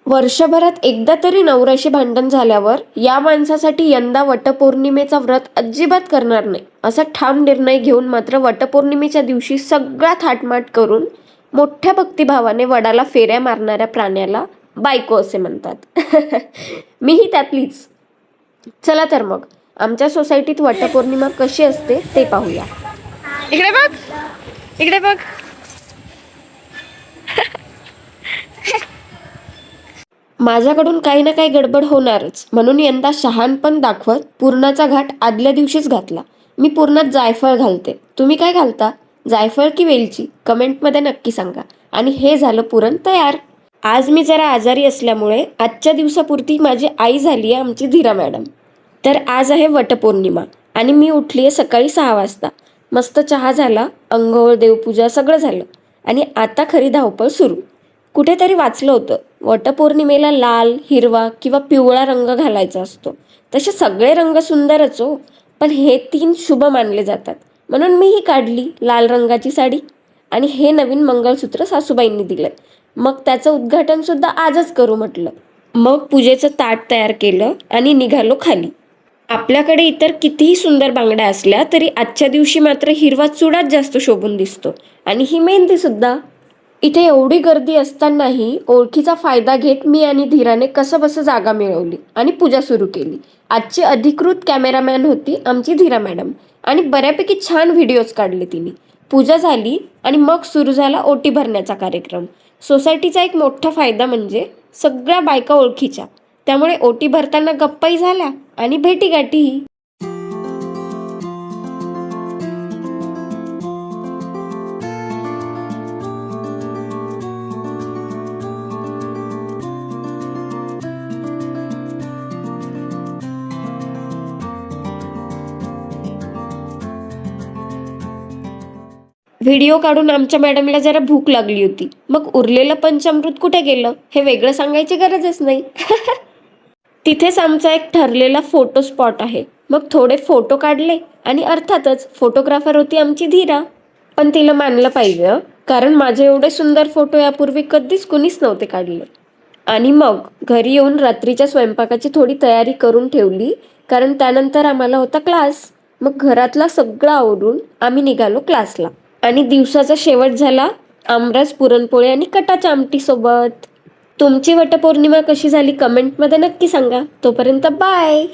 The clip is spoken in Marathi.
वर्षभरात एकदा तरी नवऱ्याशी भांडण झाल्यावर या माणसासाठी यंदा वटपौर्णिमेचा व्रत अजिबात करणार नाही असा ठाम निर्णय घेऊन मात्र वटपौर्णिमेच्या दिवशी सगळा थाटमाट करून मोठ्या भक्तिभावाने वडाला फेऱ्या मारणाऱ्या प्राण्याला बायको असे म्हणतात. मीही त्यातलीच. चला तर मग आमच्या सोसायटीत वटपौर्णिमा कशी असते ते पाहूया. इकडे बघ, इकडे बघ. माझ्याकडून काही ना काही गडबड होणारच म्हणून यंदा शहाणपण दाखवत पुरणाचा घाट आदल्या दिवशीच घातला. मी पुरणात जायफळ घालते. तुम्ही काय घालता? जायफळ की वेलची? कमेंटमध्ये नक्की सांगा. आणि हे झालं पुरण तयार. आज मी जरा आजारी असल्यामुळे आजच्या दिवसापुरती माझी आई झाली आहे आमची धीरा मॅडम. तर आज आहे वटपौर्णिमा आणि मी उठली आहे सकाळी 6 वाजता. मस्त चहा झाला, अंघोळ, देवपूजा सगळं झालं आणि आता खरी धावपळ सुरू. कुठेतरी वाचलं होतं वटपौर्णिमेला लाल, हिरवा किंवा पिवळा रंग घालायचा असतो. तसे सगळे रंग सुंदरच हो, पण हे 3 शुभ मानले जातात. म्हणून मी ही काढली लाल रंगाची साडी आणि हे नवीन मंगळसूत्र सासूबाईंनी दिलंय. मग त्याचं उद्घाटन सुद्धा आजच करू म्हटलं. मग पूजेचं ताट तयार केलं आणि निघालो खाली. आपल्याकडे इतर कितीही सुंदर बांगड्या असल्या तरी आजच्या दिवशी मात्र हिरवा चुडाच जास्त शोभून दिसतो. आणि ही मेहंदी सुद्धा. इथे एवढी गर्दी असतानाही ओळखीचा फायदा घेत मी आणि धीराने कसंबसं जागा मिळवली आणि पूजा सुरू केली. आजची अधिकृत कॅमेरामॅन होती आमची धीरा मॅडम आणि बऱ्यापैकी छान व्हिडिओज काढले तिने. पूजा झाली आणि मग सुरू झाला ओटी भरण्याचा कार्यक्रम. सोसायटीचा एक मोठा फायदा म्हणजे सगळ्या बायका ओळखीच्या, त्यामुळे ओटी भरताना गप्पाही झाल्या आणि भेटीगाठीही. व्हिडिओ काढून आमच्या मॅडमला जरा भूक लागली होती. मग उरलेलं पंचामृत कुठे गेलं हे वेगळं सांगायची गरजच नाही. तिथेच आमचा एक ठरलेला फोटो स्पॉट आहे. मग थोडे फोटो काढले आणि अर्थातच फोटोग्राफर होती आमची धीरा. पण तिला मानलं पाहिजे कारण माझे एवढे सुंदर फोटो यापूर्वी कधीच कुणीच नव्हते काढले. आणि मग घरी येऊन रात्रीच्या स्वयंपाकाची थोडी तयारी करून ठेवली कारण त्यानंतर आम्हाला होता क्लास. मग घरातला सगळं आवरून आम्ही निघालो क्लासला आणि दिवसाचा शेवट झाला आमरस, पुरणपोळी आणि कटाच्या आमटी सोबत. तुमची वटपौर्णिमा कशी झाली कमेंटमध्ये नक्की सांगा. तोपर्यंत बाय.